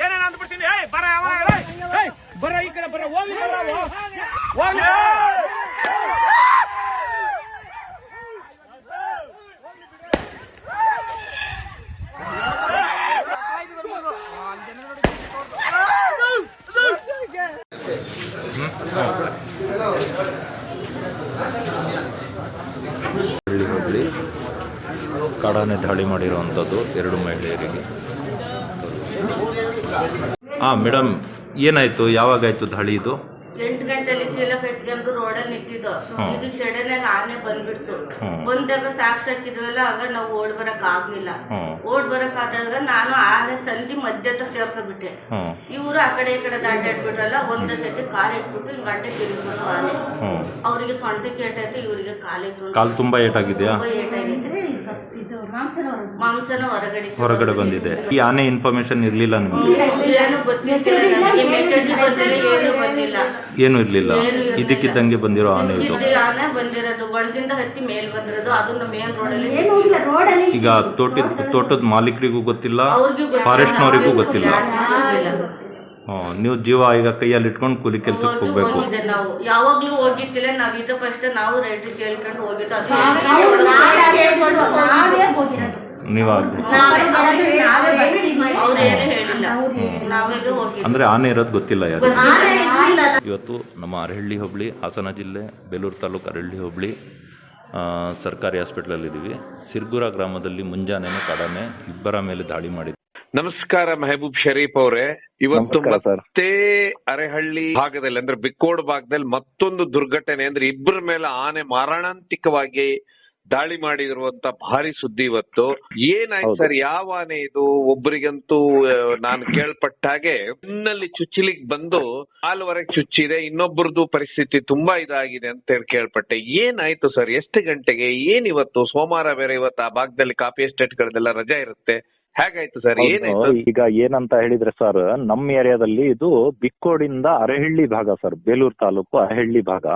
ಏನೇನ ಅಂದ್ಬಿಡ್ತೀನಿ. ಬರ ಈ ಕಡೆ ಬರ, ಹೋಗಿ ಹೋಬಳಿ ಕಾಡಾನೆ ದಾಳಿ ಮಾಡಿರುವಂಥದ್ದು 2 ಮಹಿಳೆಯರಿಗೆ. ಮೇಡಮ್, ಏನಾಯ್ತು? ಯಾವಾಗಾಯ್ತು ದಾಳಿ? ಇದು 8 ಗಂಟೆಲಿ ಚೀಲ ಕಟ್ಕೊಂಡು ರೋಡಲ್ಲಿ ನಿಂತಿದ್ದು. ಇದು ಸಡನ್ನಾಗಿ ಆನೆ ಬಂದ್ಬಿಡ್ತು. ಬಂದಾಗ ಸಾಕ್ಷಿ ಹಾಕಿದ್ವಲ್ಲ, ಆಗ ನಾವು ಓಡ್ ಬರಕ್ ಆಗ್ಲಿಲ್ಲ. ಓಡ್ ಬರಕ್ ಆದಾಗ ನಾನು ಆನೆ ಸಂಧಿ ಮಧ್ಯದ ಸೇರ್ಕೊಂಡ್ಬಿಟ್ಟೆ. ಇವ್ರು ಆ ಕಡೆ ಈ ಕಡೆ ದಾಟಾಡ್ಬಿಟ್ರಲ್ಲ, ಒಂದೇ ಸತಿ ಕಾಲು ಇಟ್ಬಿಟ್ಟು ಹಿಂಗ್ ಗಂಟೆ ತಿರುಗ್ಬಿಟ್ಟು ಆನೆ. ಅವ್ರಿಗೆ ಸೊಂಟಕ್ಕೆ ಏಟಾಯ್ತು, ಇವರಿಗೆ ಕಾಲು ತುಂಬಾ ಏಟಾಗಿದೆಯಾ? ಮಾಂಸನ ಹೊರಗಡೆ ಬಂದಿದೆ. ಈ ಆನೆ ಇನ್ಫಾರ್ಮೇಶನ್ ಇರ್ಲಿಲ್ಲ ನಿಮ್ಗೆ? ಏನು ಗೊತ್ತಿಲ್ಲ ನಮಗೆ, ಮೆಸೇಜ್ ಬಂದಿಲ್ಲ, ಏನು ಬಂದಿಲ್ಲ. ಏನು ಇರ್ಲಿಲ್ಲ, ಇದಕ್ಕಿದ್ದಂಗೆ ಬಂದಿರೋ ಆನೆ ಇದು. ಆನೆ ಬಂದಿರೋದು ಒಳಗಿಂದ ಹತ್ತಿ ಮೇಲ್ ಬಂದಿರೋದು, ಅದು ನಮ್ಮ ಮೇನ್ ರೋಡಲ್ಲಿ. ಈಗ ತೋಟದ ಮಾಲೀಕರಿಗೂ ಗೊತ್ತಿಲ್ಲ, ಫಾರೆಸ್ಟ್ನವರಿಗೂ ಗೊತ್ತಿಲ್ಲ. ನೀವು ಜೀವ ಈಗ ಕೈಯಲ್ಲಿ ಇಟ್ಕೊಂಡು ಕೂಲಿ ಕೆಲ್ಸಕ್ಕೆ ಹೋಗ್ಬೇಕು. ನಾವು ಯಾವಾಗ್ಲೂ ಹೋಗಿದ್ದಿಲ್ಲ, ನಾವ್ ಇದು ಫಸ್ಟ್ ನಾವು ರೈಟ್ ಕೇಳ್ಕೊಂಡು ಹೋಗಿದ್ದು. ಅಂದ್ರೆ ಆನೆ ಇರೋದು ಗೊತ್ತಿಲ್ಲ ಯಾರು. ಇವತ್ತು ನಮ್ಮ ಅರಹಳ್ಳಿ ಹೋಬಳಿ, ಹಾಸನ ಜಿಲ್ಲೆ, ಬೇಲೂರು ತಾಲೂಕು ಅರಹಳ್ಳಿ ಹೋಬಳಿ ಸರ್ಕಾರಿ ಹಾಸ್ಪಿಟಲ್ ಇದ್ದೀವಿ. ಸಿರ್ಗುರ ಗ್ರಾಮದಲ್ಲಿ ಮುಂಜಾನೆ ಕಾಡಾನೆ ಇಬ್ಬರ ಮೇಲೆ ದಾಳಿ ಮಾಡಿದೆ. ನಮಸ್ಕಾರ ಮೆಹಬೂಬ್ ಶರೀಫ್ ಅವರೇ. ಇವತ್ತು ಮತ್ತೆ ಅರೆಹಳ್ಳಿ ಭಾಗದಲ್ಲಿ ಅಂದ್ರೆ ಬಿಕ್ಕೋಡ್ ಭಾಗದಲ್ಲಿ ಮತ್ತೊಂದು ದುರ್ಘಟನೆ, ಅಂದ್ರೆ ಇಬ್ಬರ ಮೇಲೆ ಆನೆ ಮಾರಣಾಂತಿಕವಾಗಿ ದಾಳಿ ಮಾಡಿರುವಂತ ಭಾರಿ ಸುದ್ದಿ ಇವತ್ತು. ಏನಾಯ್ತು ಸರ್? ಯಾವ ಆನೆ ಇದು? ಒಬ್ಬರಿಗಂತೂ ನಾನು ಕೇಳ್ಪಟ್ಟ ಹಾಗೆ ಬೆನ್ನಲ್ಲಿ ಚುಚ್ಚಲಿಕ್ ಬಂದು ಕಾಲ್ವರೆಗೆ ಚುಚ್ಚಿದೆ, ಇನ್ನೊಬ್ಬರದು ಪರಿಸ್ಥಿತಿ ತುಂಬಾ ಇದಾಗಿದೆ ಅಂತ ಹೇಳಿ ಕೇಳ್ಪಟ್ಟೆ. ಏನಾಯ್ತು ಸರ್? ಎಷ್ಟು ಗಂಟೆಗೆ? ಏನಿವತ್ತು ಸೋಮವಾರ ಬೇರೆ, ಇವತ್ತು ಆ ಭಾಗದಲ್ಲಿ ಕಾಫಿ ಎಸ್ಟೇಟ್ ಗಳದೆಲ್ಲ ರಜಾ ಇರುತ್ತೆ. ಹೇಗಾಯ್ತು ಸರ್? ಏನಾಯ್ತು? ಈಗ ಏನಂತ ಹೇಳಿದ್ರೆ ಸರ್, ನಮ್ಮ ಏರಿಯಾದಲ್ಲಿ ಇದು ಬಿಕ್ಕೋಡಿಂದ ಅರಹಳ್ಳಿ ಭಾಗ ಸರ್, ಬೇಲೂರು ತಾಲೂಕು ಅರಹಳ್ಳಿ ಭಾಗ.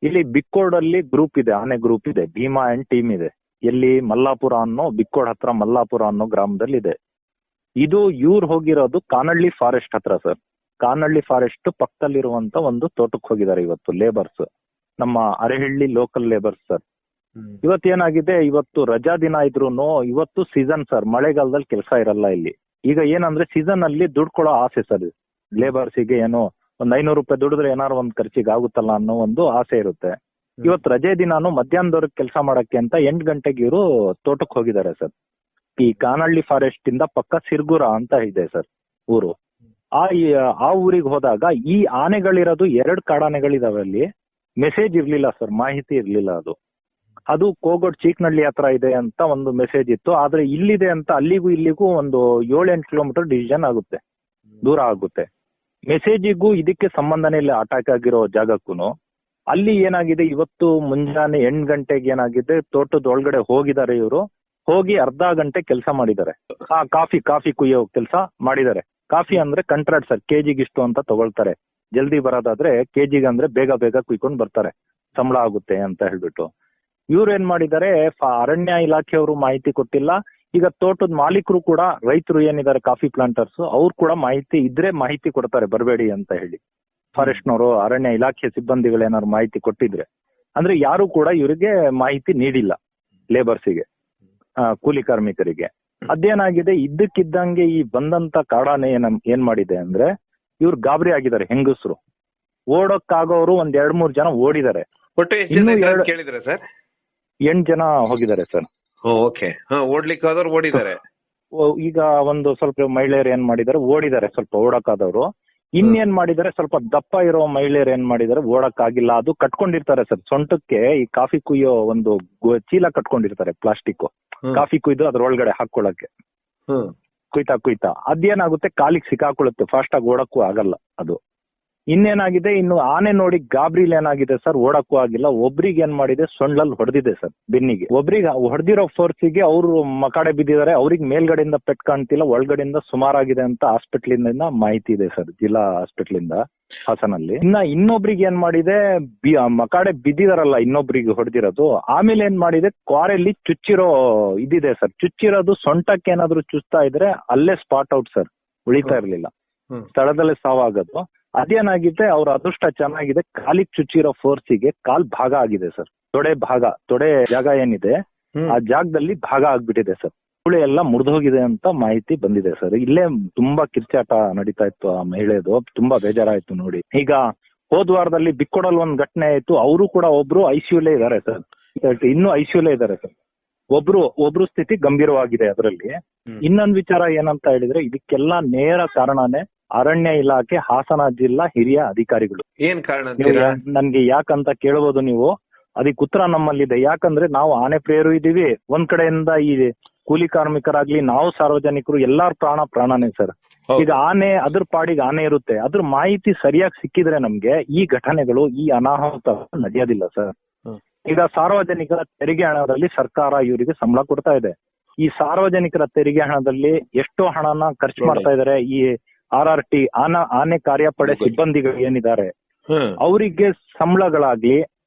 ಇಲ್ಲಿ ಬಿಕ್ಕೋಡಲ್ಲಿ ಗ್ರೂಪ್ ಇದೆ, ಆನೆ ಗ್ರೂಪ್ ಇದೆ, ಭೀಮಾ ಅಂಡ್ ಟೀಮ್ ಇದೆ. ಎಲ್ಲಿ ಮಲ್ಲಾಪುರ ಅನ್ನೋ, ಬಿಕ್ಕೋಡ್ ಹತ್ರ ಮಲ್ಲಾಪುರ ಅನ್ನೋ ಗ್ರಾಮದಲ್ಲಿ ಇದೆ. ಇದು ಇವ್ರು ಹೋಗಿರೋದು ಕಾನಳ್ಳಿ ಫಾರೆಸ್ಟ್ ಹತ್ರ ಸರ್. ಕಾನಳ್ಳಿ ಫಾರೆಸ್ಟ್ ಪಕ್ಕದಲ್ಲಿರುವಂತ ಒಂದು ತೋಟಕ್ಕೆ ಹೋಗಿದ್ದಾರೆ ಇವತ್ತು ಲೇಬರ್ಸ್, ನಮ್ಮ ಅರಹಳ್ಳಿ ಲೋಕಲ್ ಲೇಬರ್ಸ್ ಸರ್. ಇವತ್ತೇನಾಗಿದೆ, ಇವತ್ತು ರಜಾ ದಿನ ಇದ್ರೂನು ಇವತ್ತು ಸೀಸನ್ ಸರ್, ಮಳೆಗಾಲದಲ್ಲಿ ಕೆಲಸ ಇರಲ್ಲ ಇಲ್ಲಿ. ಈಗ ಏನಂದ್ರೆ ಸೀಸನ್ ಅಲ್ಲಿ ದುಡ್ಕೊಳ್ಳೋ ಆಸೆ ಸರ್ ಲೇಬರ್ಸಿಗೆ. ಏನೋ ಒಂದ್ 500 ರೂಪಾಯಿ ದುಡಿದ್ರೆ ಏನಾರು ಒಂದ್ ಖರ್ಚಿಗೆ ಆಗುತ್ತಲ್ಲ ಅನ್ನೋ ಒಂದು ಆಸೆ ಇರುತ್ತೆ. ಇವತ್ತು ರಜೆ ದಿನಾನು ಮಧ್ಯಾಹ್ನದವ್ರಿಗೆ ಕೆಲಸ ಮಾಡಕ್ಕೆ ಅಂತ 8 ಗಂಟೆಗೆ ಇವರು ತೋಟಕ್ಕೆ ಹೋಗಿದ್ದಾರೆ ಸರ್. ಈ ಕಾನಳ್ಳಿ ಫಾರೆಸ್ಟ್ ಇಂದ ಪಕ್ಕ ಸಿರ್ಗುರ ಅಂತ ಇದೆ ಸರ್ ಊರು. ಆ ಊರಿಗೆ ಹೋದಾಗ ಈ ಆನೆಗಳಿರೋದು 2 ಕಾಡಾನೆಗಳಿದಾವೆ ಅಲ್ಲಿ. ಮೆಸೇಜ್ ಇರ್ಲಿಲ್ಲ ಸರ್, ಮಾಹಿತಿ ಇರ್ಲಿಲ್ಲ. ಅದು ಕೋಗೋಡ್ ಚೀಕ್ನಳ್ಳಿ ಹತ್ರ ಇದೆ ಅಂತ ಒಂದು ಮೆಸೇಜ್ ಇತ್ತು. ಆದ್ರೆ ಇಲ್ಲಿದೆ ಅಂತ ಅಲ್ಲಿಗೂ ಇಲ್ಲಿಗೂ ಒಂದು 7-8 ಕಿಲೋಮೀಟರ್ ಡಿವಿಷನ್ ಆಗುತ್ತೆ, ದೂರ ಆಗುತ್ತೆ. ಮೆಸೇಜಿಗೂ ಇದಕ್ಕೆ ಸಂಬಂಧನೇ ಇಲ್ಲ ಅಟ್ಯಾಕ್ ಆಗಿರೋ ಜಾಗಕ್ಕೂ. ಅಲ್ಲಿ ಏನಾಗಿದೆ, ಇವತ್ತು ಮುಂಜಾನೆ 8 ಗಂಟೆಗೆ ಏನಾಗಿದೆ, ತೋಟದ ಒಳಗಡೆ ಹೋಗಿದ್ದಾರೆ ಇವರು. ಹೋಗಿ ಅರ್ಧ ಗಂಟೆ ಕೆಲಸ ಮಾಡಿದ್ದಾರೆ. ಕಾಫಿ ಕುಯ್ಯೋ ಕೆಲಸ ಮಾಡಿದ್ದಾರೆ. ಕಾಫಿ ಅಂದ್ರೆ ಕಂಟ್ರಾಕ್ಟ್ ಸರ್, ಕೆಜಿಗೆ ಇಷ್ಟು ಅಂತ ತಗೊಳ್ತಾರೆ. ಜಲ್ದಿ ಬರೋದಾದ್ರೆ ಕೆಜಿಗೆ ಅಂದ್ರೆ ಬೇಗ ಕುಯ್ಕೊಂಡು ಬರ್ತಾರೆ, ಸಂಬಳ ಆಗುತ್ತೆ ಅಂತ ಹೇಳ್ಬಿಟ್ಟು. ಇವ್ರು ಏನ್ ಮಾಡಿದ್ದಾರೆ, ಅರಣ್ಯ ಇಲಾಖೆಯವರು ಮಾಹಿತಿ ಕೊಟ್ಟಿಲ್ಲ. ಈಗ ತೋಟದ ಮಾಲೀಕರು ಕೂಡ, ರೈತರು ಏನಿದ್ದಾರೆ ಕಾಫಿ ಪ್ಲಾಂಟರ್ಸ್, ಅವ್ರು ಕೂಡ ಮಾಹಿತಿ ಇದ್ರೆ ಮಾಹಿತಿ ಕೊಡ್ತಾರೆ, ಬರಬೇಡಿ ಅಂತ ಹೇಳಿ. ಫಾರೆಸ್ಟ್ನವರು, ಅರಣ್ಯ ಇಲಾಖೆ ಸಿಬ್ಬಂದಿಗಳು ಏನಾದ್ರು ಮಾಹಿತಿ ಕೊಟ್ಟಿದ್ರೆ, ಅಂದ್ರೆ ಯಾರು ಕೂಡ ಇವರಿಗೆ ಮಾಹಿತಿ ನೀಡಿಲ್ಲ, ಲೇಬರ್ಸಿಗೆ, ಕೂಲಿ ಕಾರ್ಮಿಕರಿಗೆ. ಅದೇನಾಗಿದೆ, ಇದ್ದಕ್ಕಿದ್ದಂಗೆ ಈ ಬಂದಂತ ಕಾಡಾನೆ ಏನ್ ಮಾಡಿದೆ ಅಂದ್ರೆ, ಇವ್ರು ಗಾಬರಿ ಆಗಿದ್ದಾರೆ ಹೆಂಗಸರು. ಓಡೋಕ್ಕಾಗೋರು ಒಂದ್ 2-3 ಜನ ಓಡಿದ್ದಾರೆ. ಒಟ್ಟು ಎಷ್ಟು ಜನ ಕೇಳಿದ್ರೆ ಸರ್? 8 ಜನ ಹೋಗಿದ್ದಾರೆ ಸರ್. ಓಕೆ, ಓಡ್ಲಿಕ್ಕೆ ಆದವ್ರು ಓಡಿದ್ದಾರೆ. ಈಗ ಒಂದು ಸ್ವಲ್ಪ ಮಹಿಳೆಯರು ಏನ್ ಮಾಡಿದ್ದಾರೆ, ಓಡಿದ್ದಾರೆ ಸ್ವಲ್ಪ ಓಡಕ್ಕಾದವರು. ಇನ್ನೇನ್ ಮಾಡಿದ್ದಾರೆ, ಸ್ವಲ್ಪ ದಪ್ಪ ಇರೋ ಮಹಿಳೆಯರು ಏನ್ ಮಾಡಿದ್ದಾರೆ, ಓಡಕ್ಕಾಗಿಲ್ಲ. ಅದು ಕಟ್ಕೊಂಡಿರ್ತಾರೆ ಸರ್ ಸೊಂಟಕ್ಕೆ, ಈ ಕಾಫಿ ಕುಯ್ಯೋ ಒಂದು ಚೀಲ ಕಟ್ಕೊಂಡಿರ್ತಾರೆ, ಪ್ಲಾಸ್ಟಿಕ್ ಕಾಫಿ ಕುಯ್ದು ಅದ್ರೊಳಗಡೆ ಹಾಕೊಳಕ್ಕೆ. ಕುಯ್ತಾ ಅದೇನಾಗುತ್ತೆ, ಕಾಲಿಗೆ ಸಿಕ್ಕಾಕೊಳ್ಳುತ್ತೆ, ಫಾಸ್ಟ್ ಆಗಿ ಓಡಕ್ಕೂ ಆಗಲ್ಲ ಅದು. ಇನ್ನೇನಾಗಿದೆ, ಇನ್ನು ಆನೆ ನೋಡಿ ಗಾಬ್ರಿಲ್ ಏನಾಗಿದೆ ಸರ್, ಓಡಕ್ಕೂ ಆಗಿಲ್ಲ. ಒಬ್ರಿಗೆ ಏನ್ ಮಾಡಿದೆ, ಸೊಂಡ್ಲಲ್ಲಿ ಹೊಡೆದಿದೆ ಸರ್ ಬೆನ್ನಿಗೆ. ಒಬ್ರಿಗೆ ಹೊಡೆದಿರೋ ಫೋರ್ಸಿಗೆ ಅವರು ಮಕಾಡೆ ಬಿದ್ದಿದ್ದಾರೆ. ಅವ್ರಿಗೆ ಮೇಲ್ಗಡೆಯಿಂದ ಪೆಟ್ ಕಾಣ್ತಿಲ್ಲ, ಒಳಗಡೆಯಿಂದ ಸುಮಾರಾಗಿದೆ ಅಂತ ಹಾಸ್ಪಿಟ್ಲಿಂದ ಮಾಹಿತಿ ಇದೆ ಸರ್, ಜಿಲ್ಲಾ ಹಾಸ್ಪಿಟ್ಲಿಂದ ಹಾಸನಲ್ಲಿ. ಇನ್ನೊಬ್ರಿಗೆ ಏನ್ ಮಾಡಿದೆ, ಮಕಾಡೆ ಬಿದ್ದಿದಾರಲ್ಲ ಇನ್ನೊಬ್ರಿಗೆ ಹೊಡೆದಿರೋದು, ಆಮೇಲೆ ಏನ್ ಮಾಡಿದೆ, ಕ್ವಾರೆಯಲ್ಲಿ ಚುಚ್ಚಿರೋ ಇದಿದೆ ಸರ್. ಚುಚ್ಚಿರೋದು ಸೊಂಟಕ್ಕೆ ಏನಾದ್ರು ಚುಚ್ತಾ ಇದ್ರೆ ಅಲ್ಲೇ ಸ್ಪಾಟ್ ಔಟ್ ಸರ್, ಉಳಿತಾ ಇರ್ಲಿಲ್ಲ, ಸ್ಥಳದಲ್ಲೇ ಸಾವಾಗೋದು. ಅದೇನಾಗಿದೆ, ಅವ್ರ ಅದೃಷ್ಟ ಚೆನ್ನಾಗಿದೆ, ಕಾಲಿಗೆ ಚುಚ್ಚಿರೋ ಫೋರ್ಸಿಗೆ ಕಾಲ್ ಭಾಗ ಆಗಿದೆ ಸರ್. ತೊಡೆ ಜಾಗ ಏನಿದೆ ಆ ಜಾಗದಲ್ಲಿ ಭಾಗ ಆಗ್ಬಿಟ್ಟಿದೆ ಸರ್. ಮೂಳೆ ಎಲ್ಲ ಮುರಿದೋಗಿದೆ ಅಂತ ಮಾಹಿತಿ ಬಂದಿದೆ ಸರ್. ಇಲ್ಲೇ ತುಂಬಾ ಕಿರ್ಚಾಟ ನಡೀತಾ ಇತ್ತು ಆ ಮಹಿಳೆದು, ತುಂಬಾ ಬೇಜಾರಾಯ್ತು ನೋಡಿ. ಈಗ ಹೋದ್ ವಾರದಲ್ಲಿ ಬಿಕ್ಕೋಡಲ್ಲಿ ಒಂದ್ ಘಟನೆ ಆಯ್ತು, ಅವರು ಕೂಡ ಒಬ್ರು ಐಸಿಯುಲೇ ಇದಾರೆ ಸರ್, ಇನ್ನೂ ಐಸಿಯುಲೇ ಇದಾರೆ ಸರ್. ಒಬ್ರು ಸ್ಥಿತಿ ಗಂಭೀರವಾಗಿದೆ ಅದರಲ್ಲಿ. ಇನ್ನೊಂದು ವಿಚಾರ ಏನಂತ ಹೇಳಿದ್ರೆ, ಇದಕ್ಕೆಲ್ಲ ನೇರ ಕಾರಣನೇ ಅರಣ್ಯ ಇಲಾಖೆ ಹಾಸನ ಜಿಲ್ಲಾ ಹಿರಿಯ ಅಧಿಕಾರಿಗಳು. ಏನ್ ಕಾರಣ ನನ್ಗೆ ಯಾಕಂತ ಕೇಳಬಹುದು ನೀವು, ಅದಕ್ಕೆ ಉತ್ತರ ನಮ್ಮಲ್ಲಿದೆ. ಯಾಕಂದ್ರೆ ನಾವು ಆನೆ ಪ್ರಿಯರು ಇದೀವಿ, ಒಂದ್ ಕಡೆಯಿಂದ ಈ ಕೂಲಿ ಕಾರ್ಮಿಕರಾಗ್ಲಿ, ನಾವು ಸಾರ್ವಜನಿಕರು, ಎಲ್ಲಾರ ಪ್ರಾಣನೇ ಸರ್. ಈಗ ಆನೆ ಅದ್ರ ಪಾಡಿಗೆ ಆನೆ ಇರುತ್ತೆ, ಅದ್ರ ಮಾಹಿತಿ ಸರಿಯಾಗಿ ಸಿಕ್ಕಿದ್ರೆ ನಮ್ಗೆ ಈ ಘಟನೆಗಳು, ಈ ಅನಾಹುತ ನಡೆಯೋದಿಲ್ಲ ಸರ್. ಈಗ ಸಾರ್ವಜನಿಕರ ತೆರಿಗೆ ಹಣದಲ್ಲಿ ಸರ್ಕಾರ ಇವರಿಗೆ ಸಂಬಳ ಕೊಡ್ತಾ ಇದೆ. ಈ ಸಾರ್ವಜನಿಕರ ತೆರಿಗೆ ಹಣದಲ್ಲಿ ಎಷ್ಟೋ ಹಣನ ಖರ್ಚು ಮಾಡ್ತಾ ಇದಾರೆ ಈ RRT ಆನೆ ಕಾರ್ಯಪಡೆ ಸಿಬ್ಬಂದಿಗಳು ಏನಿದ್ದಾರೆ, ಅವರಿಗೆ ಸಂಬಳಗಳಾಗ್ಲಿ,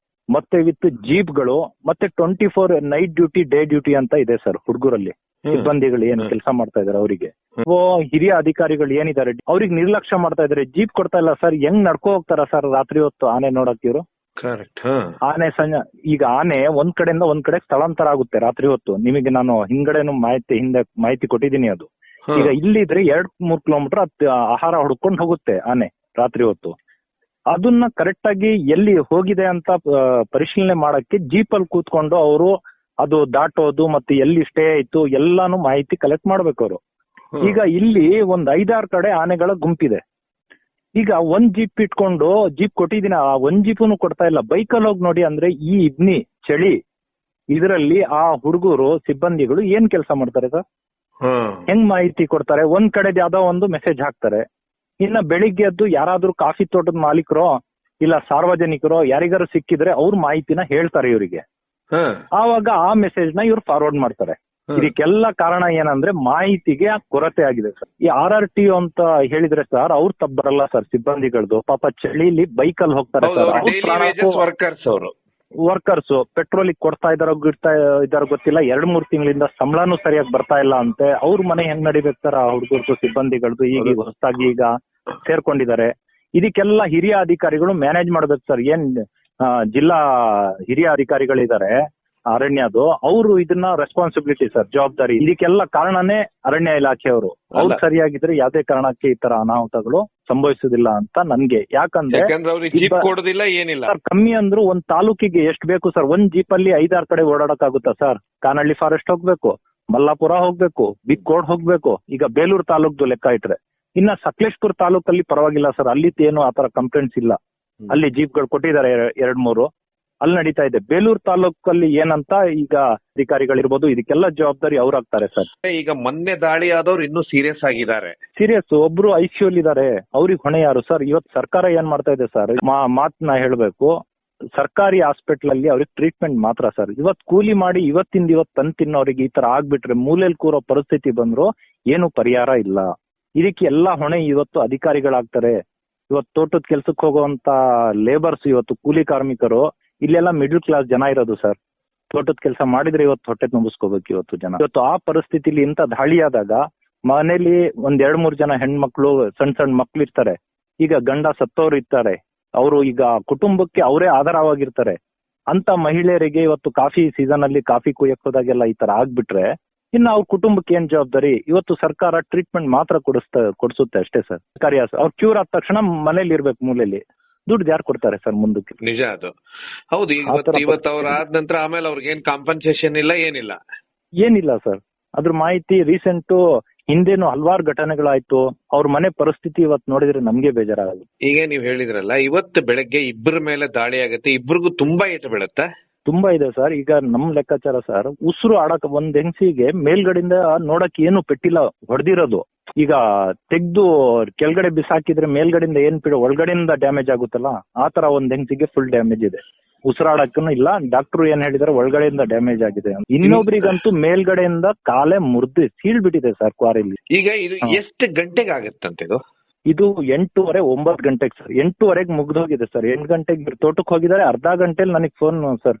ಮತ್ತೆ ವಿತ್ ಜೀಪ್ಗಳು, ಮತ್ತೆ 24 ನೈಟ್ ಡ್ಯೂಟಿ, ಡೇ ಡ್ಯೂಟಿ ಅಂತ ಇದೆ ಸರ್ ಹುಡುಗರಲ್ಲಿ. ಸಿಬ್ಬಂದಿಗಳು ಏನ್ ಕೆಲಸ ಮಾಡ್ತಾ ಇದಾರೆ ಅವರಿಗೆ, ಹಿರಿಯ ಅಧಿಕಾರಿಗಳು ಏನಿದ್ದಾರೆ ಅವ್ರಿಗೆ ನಿರ್ಲಕ್ಷ್ಯ ಮಾಡ್ತಾ ಇದಾರೆ. ಜೀಪ್ ಕೊಡ್ತಾ ಇಲ್ಲ ಸರ್, ಹೆಂಗ್ ನಡ್ಕೊ ಹೋಗ್ತಾರ ಸರ್ ರಾತ್ರಿ ಹೊತ್ತು ಆನೆ ನೋಡಕ್ ಇವ್ರು? ಆನೆ ಈಗ ಆನೆ ಒಂದ್ ಕಡೆಯಿಂದ ಒಂದ್ ಕಡೆ ಸ್ಥಳಾಂತರ ಆಗುತ್ತೆ ರಾತ್ರಿ ಹೊತ್ತು. ನಿಮಗೆ ನಾನು ಹಿಂದೆ ಮಾಹಿತಿ ಕೊಟ್ಟಿದ್ದೀನಿ. ಅದು ಈಗ ಇಲ್ಲಿದ್ರೆ 2-3 ಕಿಲೋಮೀಟರ್ ಆಹಾರ ಹುಡ್ಕೊಂಡು ಹೋಗುತ್ತೆ ಆನೆ ರಾತ್ರಿ ಹೊತ್ತು. ಅದನ್ನ ಕರೆಕ್ಟ್ ಆಗಿ ಎಲ್ಲಿ ಹೋಗಿದೆ ಅಂತ ಪರಿಶೀಲನೆ ಮಾಡಕ್ಕೆ ಜೀಪಲ್ಲಿ ಕೂತ್ಕೊಂಡು ಅವರು ಅದು ದಾಟೋದು ಮತ್ತೆ ಎಲ್ಲಿ ಸ್ಟೇ ಆಯ್ತು ಎಲ್ಲಾನು ಮಾಹಿತಿ ಕಲೆಕ್ಟ್ ಮಾಡ್ಬೇಕು ಅವರು. ಈಗ ಇಲ್ಲಿ ಒಂದ್ 5-6 ಕಡೆ ಆನೆಗಳ ಗುಂಪಿದೆ. ಈಗ ಒಂದ್ ಜೀಪ್ ಇಟ್ಕೊಂಡು, ಜೀಪ್ ಕೊಟ್ಟಿದ್ದೀನಿ, ಆ ಒಂದ್ ಜೀಪುನು ಕೊಡ್ತಾ ಇಲ್ಲ. ಬೈಕಲ್ಲಿ ಹೋಗಿ ನೋಡಿ ಅಂದ್ರೆ ಈ ಇಬ್ನಿ ಚಳಿ ಇದರಲ್ಲಿ ಆ ಹುಡುಗರು ಸಿಬ್ಬಂದಿಗಳು ಏನ್ ಕೆಲಸ ಮಾಡ್ತಾರೆ ಸರ್? ಹೆಂಗ್ ಮಾಹಿತಿ ಕೊಡ್ತಾರೆ? ಒಂದ್ ಕಡೆ ಯಾವ್ದೋ ಒಂದು ಮೆಸೇಜ್ ಹಾಕ್ತಾರೆ, ಇನ್ನ ಬೆಳಿಗ್ಗೆ ಎದ್ದು ಯಾರಾದ್ರೂ ಕಾಫಿ ತೋಟದ ಮಾಲೀಕರೋ ಇಲ್ಲ ಸಾರ್ವಜನಿಕರೋ ಯಾರಿಗಾರು ಸಿಕ್ಕಿದ್ರೆ ಅವ್ರ ಮಾಹಿತಿನ ಹೇಳ್ತಾರೆ ಇವರಿಗೆ. ಆವಾಗ ಆ ಮೆಸೇಜ್ ನ ಇವ್ರು ಫಾರ್ವರ್ಡ್ ಮಾಡ್ತಾರೆ. ಇದಕ್ಕೆಲ್ಲ ಕಾರಣ ಏನಂದ್ರೆ ಮಾಹಿತಿಗೆ ಕೊರತೆ ಆಗಿದೆ ಸರ್. ಈ RRT ಅಂತ ಹೇಳಿದ್ರೆ ಸರ್, ಅವ್ರು ತಪ್ಪು ಬರಲ್ಲ ಸರ್, ಸಿಬ್ಬಂದಿಗಳದು. ಪಾಪ ಚಳಿಲಿ ಬೈಕಲ್ಲಿ ಹೋಗ್ತಾರೆ ಸರ್, ವರ್ಕರ್ಸ್ ಪೆಟ್ರೋಲಿಗೆ ಕೊಡ್ತಾ ಇದಾರ ಗೊತ್ತಿಲ್ಲ, 2-3 ತಿಂಗಳಿಂದ ಸಂಬಳನೂ ಸರಿಯಾಗಿ ಬರ್ತಾ ಇಲ್ಲ ಅಂತೆ. ಅವ್ರ ಮನೆ ಹೆಂಗ್ ನಡಿಬೇಕು ಸರ್ ಆ ಹುಡುಗರ್ದು ಸಿಬ್ಬಂದಿಗಳದು? ಈಗ ಹೊಸದಾಗಿ ಈಗ ಸೇರ್ಕೊಂಡಿದ್ದಾರೆ. ಇದಕ್ಕೆಲ್ಲ ಹಿರಿಯ ಅಧಿಕಾರಿಗಳು ಮ್ಯಾನೇಜ್ ಮಾಡ್ಬೇಕು ಸರ್. ಏನ್ ಜಿಲ್ಲಾ ಹಿರಿಯ ಅಧಿಕಾರಿಗಳಿದ್ದಾರೆ ಅರಣ್ಯದು, ಅವರು ಇದನ್ನ ರೆಸ್ಪಾನ್ಸಿಬಿಲಿಟಿ ಸರ್, ಜವಾಬ್ದಾರಿ. ಇದಕ್ಕೆಲ್ಲ ಕಾರಣನೇ ಅರಣ್ಯ ಇಲಾಖೆಯವರು. ಅವ್ರು ಸರಿಯಾಗಿದ್ರೆ ಯಾವ್ದೇ ಕಾರಣಕ್ಕೆ ಈ ತರ ಅನಾಹುತಗಳು ಸಂಭವಿಸುದಿಲ್ಲ ಅಂತ ನನ್ಗೆ. ಯಾಕಂದ್ರೆ ಸರ್ ಕಮ್ಮಿ ಅಂದ್ರು ಒಂದ್ ತಾಲೂಕಿಗೆ ಎಷ್ಟು ಬೇಕು ಸರ್? ಒಂದ್ ಜೀಪಲ್ಲಿ 5-6 ಕಡೆ ಓಡಾಡಕ್ಕಾಗುತ್ತಾ ಸರ್? ಕಾನಹಳ್ಳಿ ಫಾರೆಸ್ಟ್ ಹೋಗ್ಬೇಕು, ಮಲ್ಲಾಪುರ ಹೋಗ್ಬೇಕು, ಬಿಕ್ಕೋಡ್ ಹೋಗ್ಬೇಕು. ಈಗ ಬೇಲೂರು ತಾಲೂಕ್ದು ಲೆಕ್ಕ ಇಟ್ರೆ, ಇನ್ನ ಸಕಲೇಶ್ಪುರ ತಾಲೂಕಲ್ಲಿ ಪರವಾಗಿಲ್ಲ ಸರ್, ಅಲ್ಲಿ ಏನು ಆತರ ಕಂಪ್ಲೇಂಟ್ಸ್ ಇಲ್ಲ. ಅಲ್ಲಿ ಜೀಪ್ಗಳು ಕೊಟ್ಟಿದ್ದಾರೆ 2-3, ಅಲ್ಲಿ ನಡೀತಾ ಇದೆ. ಬೇಲೂರು ತಾಲೂಕಲ್ಲಿ ಏನಂತ ಈಗ ಅಧಿಕಾರಿಗಳಿರ್ಬೋದು, ಇದಕ್ಕೆಲ್ಲ ಜವಾಬ್ದಾರಿ ಅವ್ರಾಗ್ತಾರೆ ಸರ್. ಈಗ ಮೊನ್ನೆ ದಾಳಿ ಆದವ್ರು ಇನ್ನೂ ಸೀರಿಯಸ್ ಆಗಿದ್ದಾರೆ. ಸೀರಿಯಸ್ ಒಬ್ರು ICU ಇದ್ದಾರೆ, ಅವ್ರಿಗೆ ಹೊಣೆ ಯಾರು ಸರ್? ಇವತ್ತು ಸರ್ಕಾರ ಏನ್ ಮಾಡ್ತಾ ಇದೆ ಸರ್, ಮಾತನ್ನ ಹೇಳ್ಬೇಕು, ಸರ್ಕಾರಿ ಹಾಸ್ಪಿಟಲ್ ಅಲ್ಲಿ ಅವ್ರಿಗೆ ಟ್ರೀಟ್ಮೆಂಟ್ ಮಾತ್ರ ಸರ್. ಇವತ್ ಕೂಲಿ ಮಾಡಿ ಇವತ್ತಿಂದ ಇವತ್ತು ತಂದು ತಿನ್ನೋರಿಗೆ ಈ ತರ ಆಗ್ಬಿಟ್ರೆ, ಮೂಲೆಯಲ್ಲಿ ಕೂರೋ ಪರಿಸ್ಥಿತಿ ಬಂದ್ರು ಏನು ಪರಿಹಾರ ಇಲ್ಲ. ಇದಕ್ಕೆ ಎಲ್ಲಾ ಹೊಣೆ ಇವತ್ತು ಅಧಿಕಾರಿಗಳಾಗ್ತಾರೆ. ಇವತ್ತು ತೋಟದ ಕೆಲ್ಸಕ್ಕೆ ಹೋಗುವಂತ ಲೇಬರ್ಸ್, ಇವತ್ತು ಕೂಲಿ ಕಾರ್ಮಿಕರು, ಇಲ್ಲೆಲ್ಲ ಮಿಡಲ್ ಕ್ಲಾಸ್ ಜನ ಇರೋದು ಸರ್. ತೋಟದ ಕೆಲಸ ಮಾಡಿದ್ರೆ ಇವತ್ತು ಹೊಟ್ಟೆ ತುಂಬಿಸ್ಕೋಬೇಕು ಇವತ್ತು ಜನ. ಇವತ್ತು ಆ ಪರಿಸ್ಥಿತಿಲಿ ಇಂಥ ದಾಳಿ ಆದಾಗ ಮನೇಲಿ 1-2-3 ಜನ ಹೆಣ್ಮಕ್ಳು, ಸಣ್ಣ ಮಕ್ಳು ಇರ್ತಾರೆ. ಈಗ ಗಂಡ ಸತ್ತೋರು ಇರ್ತಾರೆ, ಅವರು ಈಗ ಕುಟುಂಬಕ್ಕೆ ಅವರೇ ಆಧಾರವಾಗಿರ್ತಾರೆ. ಅಂತ ಮಹಿಳೆಯರಿಗೆ ಇವತ್ತು ಕಾಫಿ ಸೀಸನ್ ಅಲ್ಲಿ ಕಾಫಿ ಕುಯ್ಯಕ್ ಹೋದಾಗೆಲ್ಲ ಈ ತರ ಆಗ್ಬಿಟ್ರೆ ಇನ್ನು ಅವ್ರ ಕುಟುಂಬಕ್ಕೆ ಏನ್ ಜವಾಬ್ದಾರಿ? ಇವತ್ತು ಸರ್ಕಾರ ಟ್ರೀಟ್ಮೆಂಟ್ ಮಾತ್ರ ಕೊಡಿಸುತ್ತೆ ಅಷ್ಟೇ ಸರ್. ಸರ್ಕಾರಿ ಅವ್ರು ಕ್ಯೂರ್ ಆದ ತಕ್ಷಣ ಮನೇಲಿ ಇರ್ಬೇಕು, ಮೂಲೆಯಲ್ಲಿ. ದುಡ್ಡು ಯಾರು ಕೊಡ್ತಾರೆ ಸರ್ ಮುಂದಕ್ಕೆ? ನಿಜ ಅದು. ಹೌದು. ಇವತ್ತು ಅವ್ರ ಆದ ನಂತರ ಆಮೇಲೆ ಅವ್ರಿಗೆ ಏನ್ ಕಾಂಪನ್ಸೇಷನ್ ಇಲ್ಲ, ಏನಿಲ್ಲ ಸರ್. ಅದ್ರ ಮಾಹಿತಿ ರೀಸೆಂಟ್ ಹಿಂದೇನು ಹಲವಾರು ಘಟನೆಗಳಾಯ್ತು. ಅವ್ರ ಮನೆ ಪರಿಸ್ಥಿತಿ ಇವತ್ತು ನೋಡಿದ್ರೆ ನಮ್ಗೆ ಬೇಜಾರಾಗುತ್ತೆ. ಈಗ ನೀವ್ ಹೇಳಿದ್ರಲ್ಲ, ಇವತ್ತು ಬೆಳಗ್ಗೆ ಇಬ್ಬರ ಮೇಲೆ ದಾಳಿ ಆಗುತ್ತೆ, ಇಬ್ಬರಿಗೂ ತುಂಬಾ ಏಟು ಬೀಳುತ್ತೆ. ತುಂಬಾ ಇದೆ ಸರ್. ಈಗ ನಮ್ ಲೆಕ್ಕಾಚಾರ ಸರ್, ಉಸಿರು ಆಡಕ್ ಒಂದ್ ಹೆಂಗಸಿಗೆ ಮೇಲ್ಗಡೆಯಿಂದ ನೋಡಕ್ ಏನು ಪೆಟ್ಟಿಲ್ಲ, ಹೊಡೆದಿರೋದು ಈಗ ತೆಗ್ದು ಕೆಳಗಡೆ ಬಿಸಾಕಿದ್ರೆ ಮೇಲ್ಗಡೆಯಿಂದ ಏನ್ ಒಳಗಡೆಯಿಂದ ಡ್ಯಾಮೇಜ್ ಆಗುತ್ತಲ್ಲ ಆ ತರ ಒಂದ್ ಹೆಂಗಸಿಗೆ ಫುಲ್ ಡ್ಯಾಮೇಜ್ ಇದೆ. ಉಸಿರಾಡಕ್ಕೂ ಇಲ್ಲ. ಡಾಕ್ಟರ್ ಏನ್ ಹೇಳಿದಾರೆ ಒಳಗಡೆಯಿಂದ ಡ್ಯಾಮೇಜ್ ಆಗಿದೆ. ಇನ್ನೊಬ್ರಿಗಂತೂ ಮೇಲ್ಗಡೆಯಿಂದ ಕಾಲೇ ಮುರಿದು ಸೀಳ್ಬಿಟ್ಟಿದೆ ಸರ್ ಕ್ವಾರಿಲಿ. ಈಗ ಇದು ಎಷ್ಟು ಗಂಟೆಗೆ ಆಗತ್ತಂತೆ ಇದು? ಇದು 8:30 9 ಗಂಟೆಗೆ ಸರ್. 8:30ಗೆ ಮುಗ್ದೋಗಿದೆ ಸರ್. 8 ಗಂಟೆಗೆ ತೋಟಕ್ಕೆ ಹೋಗಿದ್ದಾರೆ. ಅರ್ಧ ಗಂಟೆಲಿ ನನಗೆ ಫೋನ್ ಸರ್.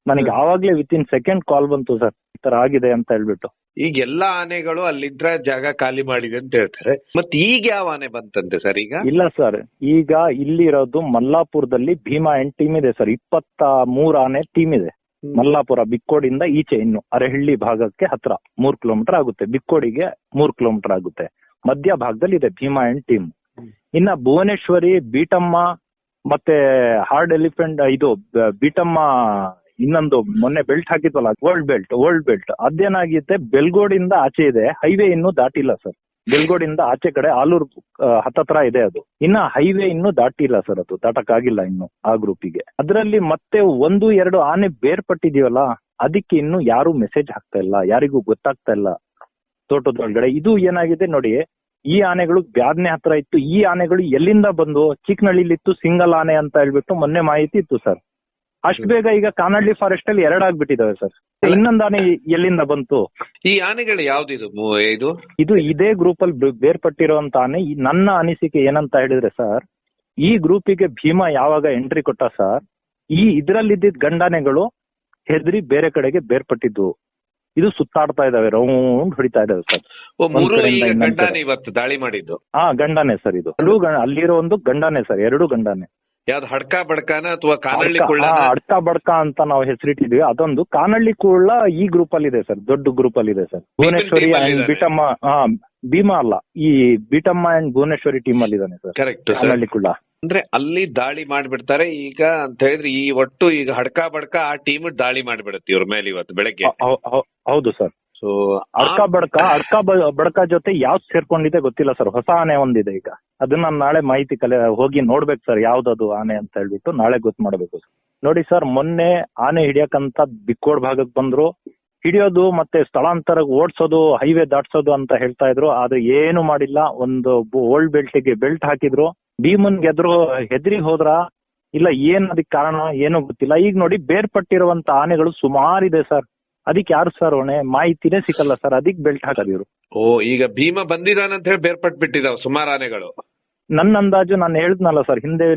ನನಗೆ ಆವಾಗ್ಲೇ ವಿತಿನ್ ಸೆಕೆಂಡ್ ಕಾಲ್ ಬಂತು ಸರ್, ಈ ತರ ಆಗಿದೆ ಅಂತ ಹೇಳ್ಬಿಟ್ಟು. ಈಗ ಎಲ್ಲಾ ಆನೆಗಳು ಅಲ್ಲಿದ್ರ ಜಾಗ ಖಾಲಿ ಮಾಡಿದೆ ಅಂತ ಹೇಳ್ತಾರೆ. ಮತ್ತೆ ಈಗ ಯಾವ ಆನೆ ಬಂತಂತೆ ಸರ್? ಈಗ ಇಲ್ಲ ಸರ್, ಈಗ ಇಲ್ಲಿರೋದು ಮಲ್ಲಾಪುರದಲ್ಲಿ ಭೀಮಾ ಅಂಡ್ ಟೀಮ್ ಇದೆ ಸರ್. 23 ಆನೆ ಟೀಮ್ ಇದೆ. ಮಲ್ಲಾಪುರ ಬಿಕ್ಕೋಡಿಂದ ಈಚೆ, ಇನ್ನು ಅರೆಹಳ್ಳಿ ಭಾಗಕ್ಕೆ ಹತ್ರ 3 ಕಿಲೋಮೀಟರ್ ಆಗುತ್ತೆ. ಬಿಕ್ಕೋಡಿಗೆ 3 ಕಿಲೋಮೀಟರ್ ಆಗುತ್ತೆ. ಮಧ್ಯ ಭಾಗದಲ್ಲಿ ಇದೆ ಭೀಮಾ ಅಂಡ್ ಟೀಮ್. ಇನ್ನ ಭುವನೇಶ್ವರಿ, ಬೀಟಮ್ಮ ಮತ್ತೆ ಹಾರ್ಡ್ ಎಲಿಫೆಂಟ್, ಇದು ಬೀಟಮ್ಮ ಇನ್ನೊಂದು ಮೊನ್ನೆ ಬೆಲ್ಟ್ ಹಾಕಿದ್ವಲ್ಲ ಓಲ್ಡ್ ಬೆಲ್ಟ್ ಅದೇನಾಗಿದೆ ಬೆಲ್ಗೋಡಿಂದ ಆಚೆ ಇದೆ. ಹೈವೇ ಇನ್ನೂ ದಾಟಿಲ್ಲ ಸರ್. ಬೆಲ್ಗೋಡಿಂದ ಆಚೆ ಕಡೆ ಆಲೂರು ಹತ್ತತ್ರ ಇದೆ ಅದು. ಇನ್ನ ಹೈವೇ ಇನ್ನೂ ದಾಟಿಲ್ಲ ಸರ್. ಅದು ದಾಟಕ್ಕಾಗಿಲ್ಲ ಇನ್ನು ಆ ಗ್ರೂಪಿಗೆ. ಅದರಲ್ಲಿ ಮತ್ತೆ 1-2 ಆನೆ ಬೇರ್ಪಟ್ಟಿದೀವಲ್ಲ, ಅದಕ್ಕೆ ಇನ್ನು ಯಾರು ಮೆಸೇಜ್ ಹಾಕ್ತಾ ಇಲ್ಲ, ಯಾರಿಗೂ ಗೊತ್ತಾಗ್ತಾ ಇಲ್ಲ ತೋಟದೊಳಗಡೆ. ಇದು ಏನಾಗಿದೆ ನೋಡಿ, ಈ ಆನೆಗಳು ಬ್ಯಾದ್ನೆ ಹತ್ರ ಇತ್ತು. ಈ ಆನೆಗಳು ಎಲ್ಲಿಂದ ಬಂದು ಚಿಕ್ಕನಹಳ್ಳಿಲಿತ್ತು ಸಿಂಗಲ್ ಆನೆ ಅಂತ ಹೇಳ್ಬಿಟ್ಟು ಮೊನ್ನೆ ಮಾಹಿತಿ ಇತ್ತು ಸರ್. ಅಷ್ಟು ಬೇಗ ಈಗ ಕಾನಹಳ್ಳಿ ಫಾರೆಸ್ಟ್ ಅಲ್ಲಿ 2 ಆಗ್ಬಿಟ್ಟಿದಾವೆ ಸರ್. ಇನ್ನೊಂದು ಆನೆ ಎಲ್ಲಿಂದ ಬಂತು? ಈ ಆನೆಗಳು ಯಾವ್ದಿದು? ಇದು ಇದೇ ಗ್ರೂಪ್ ಅಲ್ಲಿ ಬೇರ್ಪಟ್ಟಿರುವಂತ ಆನೆ. ನನ್ನ ಅನಿಸಿಕೆ ಏನಂತ ಹೇಳಿದ್ರೆ ಸರ್, ಈ ಗ್ರೂಪಿಗೆ ಭೀಮಾ ಯಾವಾಗ ಎಂಟ್ರಿ ಕೊಟ್ಟ ಸರ್, ಇದ್ರಲ್ಲಿದ್ದ ಗಂಡಾನೆಗಳು ಹೆದರಿ ಬೇರೆ ಕಡೆಗೆ ಬೇರ್ಪಟ್ಟಿದ್ದು. ಇದು ಸುತ್ತಾಡ್ತಾ ಇದಾವೆ, ರೌಂಡ್ ಹೊಡಿತಾ ಇದಾವೆ ಸರ್. ಗಂಡಾನೆ ಇವತ್ತು ದಾಳಿ ಮಾಡಿದ್ದು? ಗಂಡಾನೆ ಸರ್. ಇದು ಅಲ್ಲಿರೋ ಒಂದು ಗಂಡಾನೆ ಸರ್. 2 ಗಂಡಾನೆ. ಯಾವ್ದು ಹಡ್ಕ ಬಡ್ಕಾನ ಅಥವಾ ಕಾನಹಳ್ಳಿ ಕುಳ್ಳ? ಹಡ್ಕ ಬಡ್ಕ ಅಂತ ನಾವು ಹೆಸರಿಟ್ಟಿದ್ವಿ. ಅದೊಂದು ಕಾನಹಳ್ಳಿ ಕುಳ್ಳ ಈ ಗ್ರೂಪ್ ಅಲ್ಲಿ ಇದೆ ಸರ್. ದೊಡ್ಡ ಗ್ರೂಪ್ ಅಲ್ಲಿ ಇದೆ ಸರ್. ಭುವನೇಶ್ವರಿ ಅಂಡ್ ಬೀಟಮ್ಮ, ಭೀಮಾ ಅಲ್ಲ, ಈ ಬೀಟಮ್ಮ ಅಂಡ್ ಭುವನೇಶ್ವರಿ ಟೀಮ್ ಅಲ್ಲಿ ಇದಾನೆ ಸರ್. ಕರೆಕ್ಟ್. ಕಾನಹಳ್ಳಿ ಕುಳ್ಳ ಅಂದ್ರೆ ಅಲ್ಲಿ ದಾಳಿ ಮಾಡ್ಬಿಡ್ತಾರೆ ಈಗ ಅಂತ ಹೇಳಿದ್ರೆ. ಈ ಒಟ್ಟು ಈಗ ಹಡ್ಕ ಬಡ್ಕ ಆ ಟೀಮ್ ದಾಳಿ ಮಾಡ್ಬಿಡುತ್ತೆ ಇವ್ರ ಮೇಲೆ ಇವತ್ತು ಬೆಳಗ್ಗೆ. ಹೌದು ಸರ್. ಸೊ ಅಡ್ಕ ಬಡ್ಕ ಜೊತೆ ಯಾವ್ದು ಸೇರ್ಕೊಂಡಿದೆ ಗೊತ್ತಿಲ್ಲ ಸರ್. ಹೊಸ ಆನೆ ಒಂದಿದೆ ಈಗ. ಅದನ್ನ ನಾಳೆ ಮಾಹಿತಿ ಹೋಗಿ ನೋಡ್ಬೇಕು ಸರ್, ಯಾವ್ದದು ಆನೆ ಅಂತ ಹೇಳ್ಬಿಟ್ಟು ನಾಳೆ ಗೊತ್ತು ಮಾಡ್ಬೇಕು ಸರ್. ನೋಡಿ ಸರ್, ಮೊನ್ನೆ ಆನೆ ಹಿಡಿಯಕಂತ ಬಿಕ್ಕೋಡ್ ಭಾಗಕ್ಕೆ ಬಂದ್ರು. ಹಿಡಿಯೋದು ಮತ್ತೆ ಸ್ಥಳಾಂತರ ಓಡಿಸೋದು, ಹೈವೇ ದಾಟ್ಸೋದು ಅಂತ ಹೇಳ್ತಾ ಇದ್ರು. ಆದ್ರೆ ಏನು ಮಾಡಿಲ್ಲ. ಒಂದು ಓಲ್ಡ್ ಬೆಲ್ಟ್ಗೆ ಬೆಲ್ಟ್ ಹಾಕಿದ್ರು. ಭೀಮನ್ ಹೆದ್ರಿ ಹೋದ್ರ ಇಲ್ಲ, ಏನ್ ಅದಕ್ಕೆ ಕಾರಣ ಏನೂ ಗೊತ್ತಿಲ್ಲ. ಈಗ ನೋಡಿ ಬೇರ್ಪಟ್ಟಿರುವಂತ ಆನೆಗಳು ಸುಮಾರಿದೆ ಸರ್. ಅದಕ್ಕೆ ಯಾರು ಸರ್ ಹೊಣೆ? ಮಾಹಿತಿನೇ ಸಿಕ್ಕಲ್ಲ ಸರ್. ಅದಕ್ಕೆ ಬೆಲ್ಟ್ ಹಾಕೋದಿವ್ರು. ಈಗ ಭೀಮ ಬಂದಿದಾನಂತ ಹೇಳಿ ಬೇರ್ಪಟ್ಬಿಟ್ಟಿದಾವ ಸುಮಾರು ಆನೆಗಳು. ನನ್ನ ಅಂದಾಜು ನಾನು ಹೇಳಿದ್ನಲ್ಲ ಸರ್ ಹಿಂದೆ,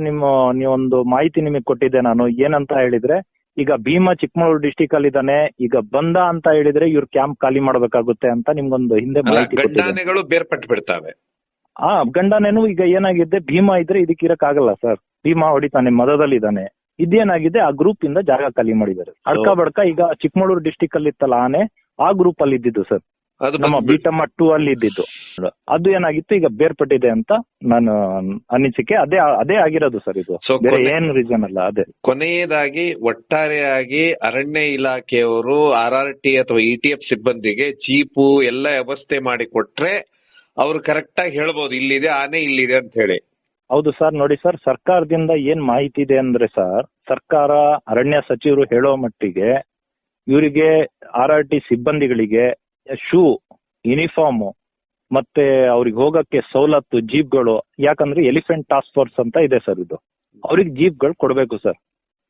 ನೀವೊಂದು ಮಾಹಿತಿ ನಿಮಗೆ ಕೊಟ್ಟಿದ್ದೆ ನಾನು. ಏನಂತ ಹೇಳಿದ್ರೆ, ಈಗ ಭೀಮಾ ಚಿಕ್ಕಮಗಳೂರು ಡಿಸ್ಟಿಕ್ ಅಲ್ಲಿ ಇದಾನೆ. ಈಗ ಬಂದ ಅಂತ ಹೇಳಿದ್ರೆ ಇವ್ರು ಕ್ಯಾಂಪ್ ಖಾಲಿ ಮಾಡ್ಬೇಕಾಗುತ್ತೆ ಅಂತ ನಿಮ್ಗೊಂದು ಹಿಂದೆ ಮಾಹಿತಿ ಕೊಟ್ಟಿದ್ದೆ. ಗಂಡಾನೆಗಳು ಬೇರ್ಪಟ್ಟು ಬಿಡ್ತಾವೆ. ಗಂಡಾನೇನು ಈಗ ಏನಾಗಿದೆ, ಭೀಮಾ ಇದ್ರೆ ಇದಕ್ಕೆ ಇರಕ್ಕಾಗಲ್ಲ ಸರ್. ಭೀಮಾ ಹೊಡಿತಾನೆ, ಮದದಲ್ಲಿ ಇದ್ದಾನೆ. ಇದೇನಾಗಿದೆ, ಆ ಗ್ರೂಪ್ ಇಂದ ಜಾಗ ಖಾಲಿ ಮಾಡಿದ್ದಾರೆ. ಅಡ್ಕ ಬಡ್ಕ ಈಗ ಚಿಕ್ಕಮಗಳೂರು ಡಿಸ್ಟಿಕ್ ಅಲ್ಲಿ ಇತ್ತಲ್ಲ ಆನೆ, ಆ ಗ್ರೂಪ್ ಅಲ್ಲಿ ಇದ್ದಿದ್ದು ಸರ್. ನಮ್ಮ ಬೀಟಮ್ಮ 2 ಅಲ್ಲಿ ಇದ್ದಿದ್ದು. ಅದು ಏನಾಗಿತ್ತು, ಈಗ ಬೇರ್ಪಟ್ಟಿದೆ ಅಂತ ನಾನು ಅನಿಸಿಕೆ. ಅದೇ ಆಗಿರೋದು ಸರ್. ಇದು ಬೇರೆ ಏನು ರೀಸನ್ ಅಲ್ಲ. ಅದೇ ಕೊನೆಯದಾಗಿ ಒಟ್ಟಾರೆಯಾಗಿ ಅರಣ್ಯ ಇಲಾಖೆಯವರು RRT ಅಥವಾ ETF ಸಿಬ್ಬಂದಿಗೆ ಜೀಪು ಎಲ್ಲ ವ್ಯವಸ್ಥೆ ಮಾಡಿ ಕೊಟ್ರೆ ಅವ್ರು ಕರೆಕ್ಟ್ ಆಗಿ ಹೇಳ್ಬೋದು ಇಲ್ಲಿದೆ ಆನೆ, ಇಲ್ಲಿದೆ ಅಂತ ಹೇಳಿ. ಹೌದು ಸರ್. ನೋಡಿ ಸರ್, ಸರ್ಕಾರದಿಂದ ಏನ್ ಮಾಹಿತಿ ಇದೆ ಅಂದ್ರೆ ಸರ್, ಸರ್ಕಾರ ಅರಣ್ಯ ಸಚಿವರು ಹೇಳೋ ಮಟ್ಟಿಗೆ ಇವರಿಗೆ RRT ಸಿಬ್ಬಂದಿಗಳಿಗೆ ಶೂ, ಯೂನಿಫಾರ್ಮ್ ಮತ್ತೆ ಅವ್ರಿಗೆ ಹೋಗಕ್ಕೆ ಸವಲತ್ತು, ಜೀಪ್ಗಳು. ಯಾಕಂದ್ರೆ ಎಲಿಫೆಂಟ್ ಟಾಸ್ಕ್ ಫೋರ್ಸ್ ಅಂತ ಇದೆ ಸರ್. ಇದು ಅವ್ರಿಗೆ ಜೀಪ್ಗಳು ಕೊಡ್ಬೇಕು ಸರ್.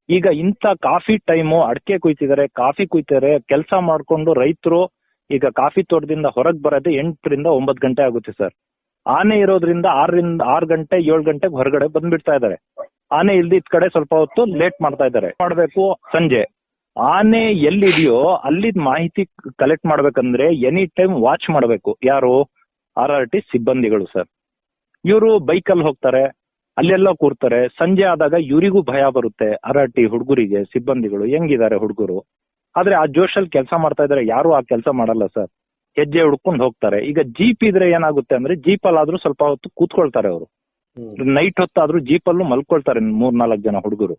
ಈಗ ಇಂಥ ಕಾಫಿ ಟೈಮು, ಅಡಿಕೆ ಕುಯ್ತಿದ್ದಾರೆ, ಕಾಫಿ ಕುಯ್ತಾರೆ, ಕೆಲಸ ಮಾಡ್ಕೊಂಡು ರೈತರು ಈಗ ಕಾಫಿ ತೋಟದಿಂದ ಹೊರಗೆ ಬರೋದೇ 8ರಿಂದ 9 ಗಂಟೆ ಆಗುತ್ತೆ ಸರ್. ಆನೆ ಇರೋದ್ರಿಂದ 6 ಗಂಟೆ 7 ಗಂಟೆಗೆ ಹೊರಗಡೆ ಬಂದ್ಬಿಡ್ತಾ ಇದ್ದಾರೆ. ಆನೆ ಇಲ್ದಿದ್ ಕಡೆ ಸ್ವಲ್ಪ ಹೊತ್ತು ಲೇಟ್ ಮಾಡ್ತಾ ಇದ್ದಾರೆ. ಮಾಡ್ಬೇಕು ಸಂಜೆ. ಆನೆ ಎಲ್ಲಿದೆಯೋ ಅಲ್ಲಿದ್ ಮಾಹಿತಿ ಕಲೆಕ್ಟ್ ಮಾಡ್ಬೇಕಂದ್ರೆ ಎನಿ ಟೈಮ್ ವಾಚ್ ಮಾಡ್ಬೇಕು. ಯಾರು? RRT ಸಿಬ್ಬಂದಿಗಳು ಸರ್. ಇವರು ಬೈಕಲ್ಲಿ ಹೋಗ್ತಾರೆ, ಅಲ್ಲೆಲ್ಲ ಕೂರ್ತಾರೆ. ಸಂಜೆ ಆದಾಗ ಇವರಿಗೂ ಭಯ ಬರುತ್ತೆ. RRT ಹುಡುಗರಿಗೆ, ಸಿಬ್ಬಂದಿಗಳು ಹೆಂಗಿದ್ದಾರೆ ಹುಡುಗರು. ಆದ್ರೆ ಆ ಜೋಶಲ್ಲಿ ಕೆಲಸ ಮಾಡ್ತಾ ಇದಾರೆ. ಯಾರು ಆ ಕೆಲಸ ಮಾಡಲ್ಲ ಸರ್. ಹೆಜ್ಜೆ ಹುಡ್ಕೊಂಡು ಹೋಗ್ತಾರೆ. ಈಗ ಜೀಪ್ ಇದ್ರೆ ಏನಾಗುತ್ತೆ ಅಂದ್ರೆ, ಜೀಪಲ್ಲಾದ್ರೂ ಸ್ವಲ್ಪ ಹೊತ್ತು ಕೂತ್ಕೊಳ್ತಾರೆ ಅವರು. ನೈಟ್ ಹೊತ್ತಾದ್ರೂ ಜೀಪಲ್ಲೂ ಮಲ್ಕೊಳ್ತಾರೆ 3-4 ಜನ ಹುಡುಗರು,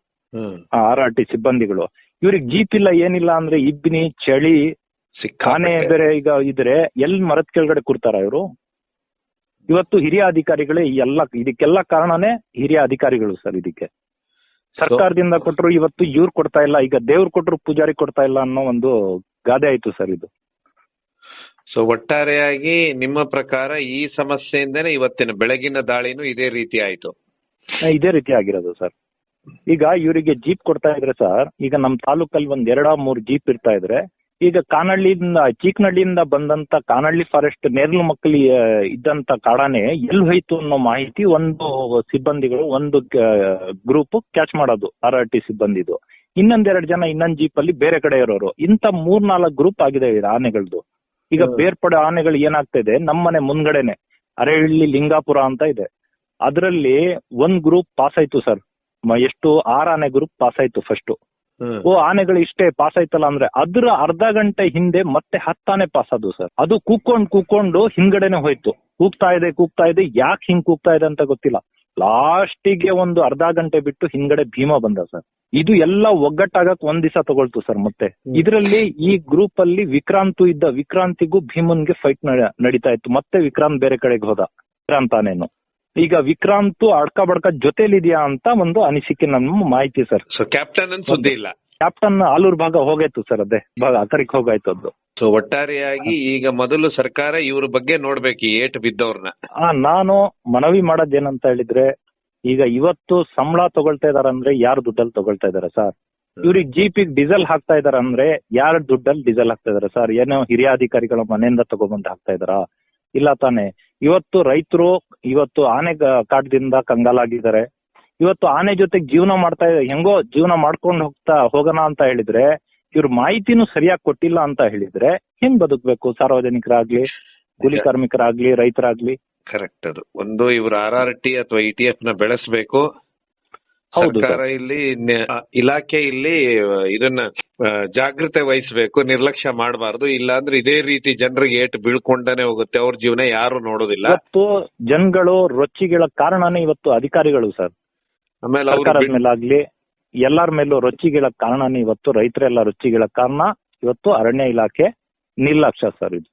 RRT ಸಿಬ್ಬಂದಿಗಳು. ಇವ್ರಿಗೆ ಜೀಪ್ ಇಲ್ಲ, ಏನಿಲ್ಲ ಅಂದ್ರೆ ಇಬ್ನಿ, ಚಳಿ, ಆನೆ ಬೇರೆ ಈಗ ಇದ್ರೆ ಎಲ್ಲಿ ಮರದ ಕೆಳಗಡೆ ಕೂರ್ತಾರ ಇವರು. ಇವತ್ತು ಹಿರಿಯ ಅಧಿಕಾರಿಗಳೇ ಇದಕ್ಕೆಲ್ಲ ಕಾರಣನೇ ಹಿರಿಯ ಅಧಿಕಾರಿಗಳು ಸರ್. ಇದಕ್ಕೆ ಸರ್ಕಾರದಿಂದ ಕೊಟ್ಟರು, ಇವತ್ತು ಇವ್ರು ಕೊಡ್ತಾ ಇಲ್ಲ. ಈಗ ದೇವ್ರು ಕೊಟ್ಟರು ಪೂಜಾರಿ ಕೊಡ್ತಾ ಇಲ್ಲ ಅನ್ನೋ ಒಂದು ಗಾದೆ ಆಯ್ತು ಸರ್ ಇದು. ಸೊ ಒಟ್ಟಾರೆಯಾಗಿ ನಿಮ್ಮ ಪ್ರಕಾರ ಈ ಸಮಸ್ಯೆಯಿಂದನೇ ಇವತ್ತಿನ ಬೆಳಗಿನ ದಾಳಿನೂ ಇದೇ ರೀತಿ ಆಯ್ತು. ಇದೇ ರೀತಿ ಆಗಿರೋದು ಸರ್. ಈಗ ಇವರಿಗೆ ಜೀಪ್ ಕೊಡ್ತಾ ಇದ್ರೆ ಸರ್, ಈಗ ನಮ್ಮ ತಾಲೂಕಲ್ಲಿ ಒಂದ್ 2-3 ಜೀಪ್ ಇರ್ತಾ ಇದ್ರೆ, ಈಗ ಚೀಕನಹಳ್ಳಿಯಿಂದ ಬಂದಂತ ಕಾನಹಳ್ಳಿ ಫಾರೆಸ್ಟ್ ನೇರ್ಲು ಮಕ್ಕಳಿ ಇದ್ದಂತ ಕಾಡಾನೆ ಎಲ್ಲಿ ಹೋಯ್ತು ಅನ್ನೋ ಮಾಹಿತಿ ಒಂದು ಸಿಬ್ಬಂದಿಗಳು ಒಂದು ಗ್ರೂಪ್ ಕ್ಯಾಚ್ ಮಾಡೋದು, RRT ಸಿಬ್ಬಂದಿದು. ಇನ್ನೊಂದೆರಡು ಜನ ಇನ್ನೊಂದ್ ಜೀಪ್ ಅಲ್ಲಿ ಬೇರೆ ಕಡೆ ಇರೋರು. ಇಂತ 3-4 ಗ್ರೂಪ್ ಆಗಿದೆ ಆನೆಗಳದ್ದು. ಈಗ ಬೇರ್ಪಡೆ ಆನೆಗಳು ಏನಾಗ್ತಾ ಇದೆ, ನಮ್ಮನೆ ಮುಂದ್ಗಡೆನೆ ಅರೆಹಳ್ಳಿ ಲಿಂಗಾಪುರ ಅಂತ ಇದೆ, ಅದರಲ್ಲಿ ಒಂದ್ ಗ್ರೂಪ್ ಪಾಸ್ ಆಯ್ತು ಸರ್. ಎಷ್ಟು 6 ಆನೆ ಗ್ರೂಪ್ ಪಾಸ್ ಆಯ್ತು ಫಸ್ಟ್. ಆನೆಗಳು ಇಷ್ಟೇ ಪಾಸ್ ಆಯ್ತಲ್ಲ ಅಂದ್ರೆ ಅದ್ರ ಅರ್ಧ ಗಂಟೆ ಹಿಂದೆ ಮತ್ತೆ 10 ಆನೆ ಪಾಸ್ ಆದ್ವು ಸರ್. ಅದು ಕೂಕೊಂಡು ಹಿಂದ್ಗಡೆನೆ ಹೋಯ್ತು. ಕೂಗ್ತಾ ಇದೆ, ಯಾಕೆ ಹಿಂಗ್ ಕೂಗ್ತಾ ಇದೆ ಅಂತ ಗೊತ್ತಿಲ್ಲ. ಲಾಸ್ಟಿಗೆ ಒಂದು ಅರ್ಧ ಗಂಟೆ ಬಿಟ್ಟು ಹಿಂದ್ಗಡೆ ಭೀಮ ಬಂದ ಸರ್. ಇದು ಎಲ್ಲ ಒಗ್ಗಟ್ಟಾಗಕ್ ಒಂದ್ ದಿವಸ ತಗೊಳ್ತು ಸರ್. ಮತ್ತೆ ಇದರಲ್ಲಿ ಈ ಗ್ರೂಪ್ ಅಲ್ಲಿ ವಿಕ್ರಾಂತಿಗೂ ಭೀಮನ್ಗೆ ಫೈಟ್ ನಡೀತಾ ಇತ್ತು. ಮತ್ತೆ ವಿಕ್ರಾಂತ್ ಬೇರೆ ಕಡೆಗೆ ಹೋದ, ವಿಕ್ರಾಂತ್ ಆನೇನು. ಈಗ ವಿಕ್ರಾಂತ್ ಅಡ್ಕ ಬಡ್ಕ ಜೊತೆಲಿದ್ಯಾ ಅಂತ ಒಂದು ಅನಿಸಿಕೆ ನಮ್ಮ ಮಾಹಿತಿ ಸರ್. ಸೊ ಕ್ಯಾಪ್ಟನ್ ಅನ್ ಸುದ್ದಿ ಇಲ್ಲ. ಕ್ಯಾಪ್ಟನ್ ಆಲೂರ್ ಭಾಗ ಹೋಗಾಯ್ತು ಸರ್, ಅದೇ ಭಾಗ ಆ ಕಡೆಗೆ ಹೋಗಾಯ್ತು ಅದು. ಸೊ ಒಟ್ಟಾರೆಯಾಗಿ ಈಗ ಮೊದಲು ಸರ್ಕಾರ ಇವ್ರ ಬಗ್ಗೆ ನೋಡ್ಬೇಕು, ಈ ಏಟು ಬಿದ್ದವ್ರನ್ನ. ನಾನು ಮನವಿ ಮಾಡೋದೇನಂತ ಹೇಳಿದ್ರೆ, ಈಗ ಇವತ್ತು ಸಂಬಳ ತಗೊಳ್ತಾ ಇದಾರಂದ್ರೆ ಯಾರು ದುಡ್ಡಲ್ಲಿ ತಗೊಳ್ತಾ ಇದಾರೆ ಸರ್? ಇವ್ರಿಗೆ ಜೀಪಿಗೆ ಡೀಸೆಲ್ ಹಾಕ್ತಾ ಇದಾರಂದ್ರೆ ಯಾರ ದುಡ್ಡಲ್ಲಿ ಡೀಸೆಲ್ ಹಾಕ್ತಾ ಇದಾರೆ ಸರ್? ಏನೋ ಹಿರಿಯ ಅಧಿಕಾರಿಗಳ ಮನೆಯಿಂದ ತಗೊಬಂದು ಹಾಕ್ತಾ ಇದಾರಾ? ಇಲ್ಲ ತಾನೆ. ಇವತ್ತು ರೈತರು ಇವತ್ತು ಆನೆ ಕಾಟದಿಂದ ಕಂಗಾಲಾಗಿದ್ದಾರೆ. ಇವತ್ತು ಆನೆ ಜೊತೆಗೆ ಜೀವನ ಮಾಡ್ತಾ ಹೆಂಗೋ ಜೀವನ ಮಾಡ್ಕೊಂಡು ಹೋಗೋಣ ಅಂತ ಹೇಳಿದ್ರೆ, ಇವ್ರ ಮಾಹಿತಿನೂ ಸರಿಯಾಗಿ ಕೊಟ್ಟಿಲ್ಲ ಅಂತ ಹೇಳಿದ್ರೆ ಹೆಂಗ್ ಬದುಕ್ಬೇಕು ಸಾರ್ವಜನಿಕರಾಗ್ಲಿ, ಕೂಲಿ ಕಾರ್ಮಿಕರಾಗ್ಲಿ, ರೈತರಾಗ್ಲಿ? ಕರೆಕ್ಟ್. ಅದು ಒಂದು ಇವ್ರ RRT ಅಥವಾ ETF ನ ಬೆಳೆಸಬೇಕು. ಸರ್ಕಾರ ಇಲ್ಲಿ ಇಲಾಖೆ ಇಲ್ಲಿ ಇದನ್ನ ಜಾಗೃತೆ ವಹಿಸಬೇಕು, ನಿರ್ಲಕ್ಷ್ಯ ಮಾಡಬಾರ್ದು. ಇಲ್ಲ ಅಂದ್ರೆ ಇದೇ ರೀತಿ ಜನರಿಗೆ ಏಟು ಬೀಳ್ಕೊಂಡೇ ಹೋಗುತ್ತೆ, ಅವ್ರ ಜೀವನ ಯಾರು ನೋಡೋದಿಲ್ಲ. ಇವತ್ತು ಜನಗಳು ರೊಚ್ಚಿಗಳ ಕಾರಣನೇ ಇವತ್ತು ಅಧಿಕಾರಿಗಳು ಸರ್. ಆಮೇಲೆ ಸರ್ಕಾರದ ಮೇಲಾಗ್ಲಿ ಎಲ್ಲಾರ ಮೇಲೂ ರೊಚ್ಚಿಗಳ ಕಾರಣನೇ ಇವತ್ತು ರೈತರೆಲ್ಲ ರೊಚ್ಚಿಗಳ ಕಾರಣ ಇವತ್ತು ಅರಣ್ಯ ಇಲಾಖೆ ನಿರ್ಲಕ್ಷ್ಯ ಸರ್ ಇದು.